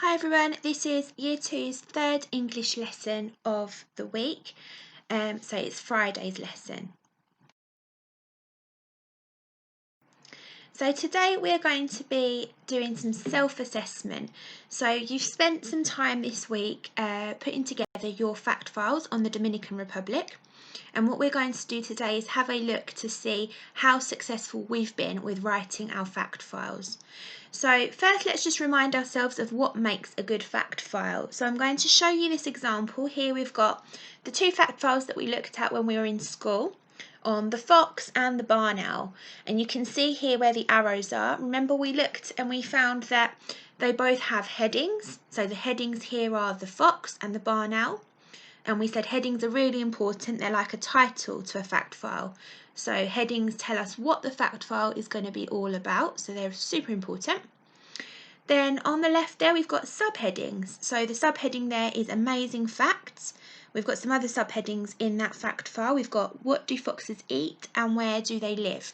Hi everyone, this is Year 2's third English lesson of the week, so it's Friday's lesson. So today we're going to be doing some self-assessment. So you've spent some time this week putting together your fact files on the Dominican Republic. And what we're going to do today is have a look to see how successful we've been with writing our fact files. So first, let's just remind ourselves of what makes a good fact file. So I'm going to show you this example. Here we've got the two fact files that we looked at when we were in school on the fox and the barn owl. And you can see here where the arrows are. Remember, we looked and we found that they both have headings. So the headings here are the fox and the barn owl. And we said headings are really important. They're like a title to a fact file. So headings tell us what the fact file is going to be all about. So they're super important. Then on the left there, we've got subheadings. So the subheading there is amazing facts. We've got some other subheadings in that fact file. We've got what do foxes eat and where do they live?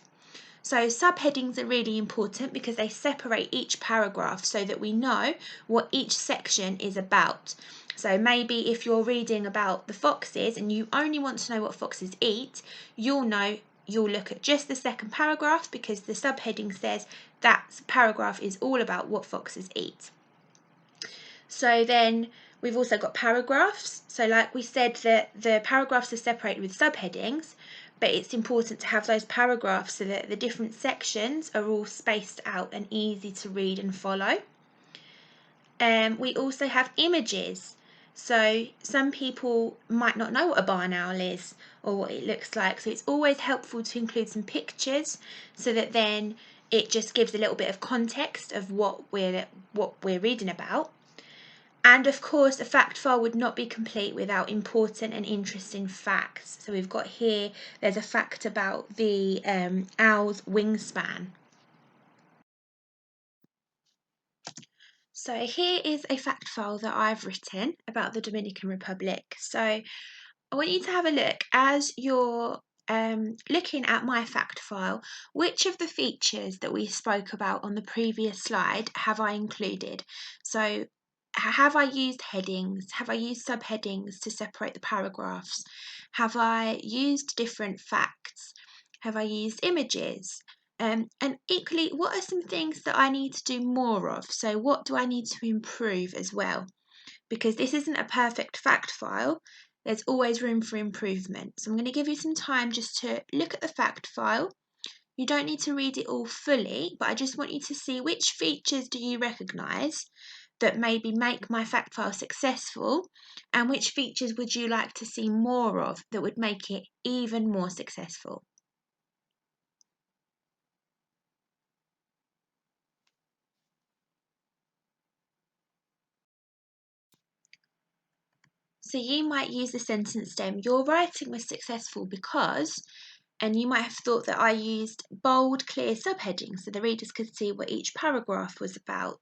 So subheadings are really important because they separate each paragraph so that we know what each section is about. So maybe if you're reading about the foxes and you only want to know what foxes eat, you'll look at just the second paragraph because the subheading says that paragraph is all about what foxes eat. So then we've also got paragraphs. So like we said, that the paragraphs are separated with subheadings, but it's important to have those paragraphs so that the different sections are all spaced out and easy to read and follow. We also have images. So some people might not know what a barn owl is or what it looks like. So it's always helpful to include some pictures so that then it just gives a little bit of context of what we're reading about. And of course, a fact file would not be complete without important and interesting facts. So we've got here, there's a fact about the owl's wingspan. So here is a fact file that I've written about the Dominican Republic. So I want you to have a look as you're looking at my fact file, which of the features that we spoke about on the previous slide have I included? So have I used headings? Have I used subheadings to separate the paragraphs? Have I used different facts? Have I used images? And equally, what are some things that I need to do more of? So what do I need to improve as well? Because this isn't a perfect fact file, there's always room for improvement. So I'm going to give you some time just to look at the fact file. You don't need to read it all fully, but I just want you to see which features do you recognise that maybe make my fact file successful, and which features would you like to see more of that would make it even more successful. So you might use the sentence stem, your writing was successful because, and you might have thought that I used bold, clear subheadings so the readers could see what each paragraph was about.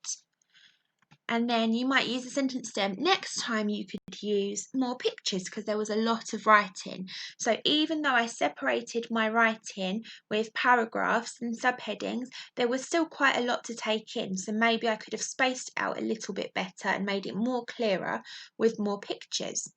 And then you might use the sentence stem. Next time you could use more pictures because there was a lot of writing. So even though I separated my writing with paragraphs and subheadings, there was still quite a lot to take in. So maybe I could have spaced it out a little bit better and made it more clearer with more pictures.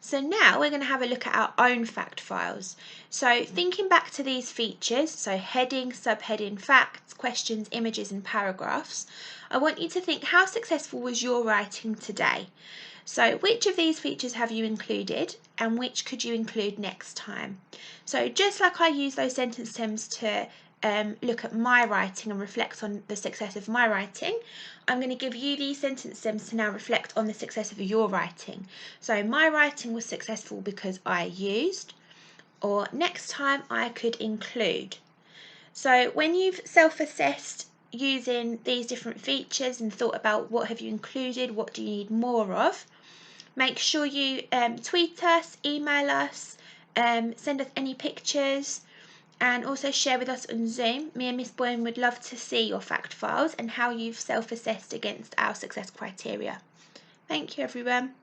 So now we're going to have a look at our own fact files. So thinking back to these features, so heading, subheading, facts, questions, images and paragraphs, I want you to think, how successful was your writing today? So which of these features have you included and which could you include next time? So just like I use those sentence stems to look at my writing and reflect on the success of my writing, I'm going to give you these sentence stems to now reflect on the success of your writing. So my writing was successful because I used, or next time I could include. So when you've self-assessed using these different features and thought about what have you included, what do you need more of, make sure you tweet us, email us, send us any pictures, and also share with us on Zoom. Me and Miss Boyne would love to see your fact files and how you've self-assessed against our success criteria. Thank you, everyone.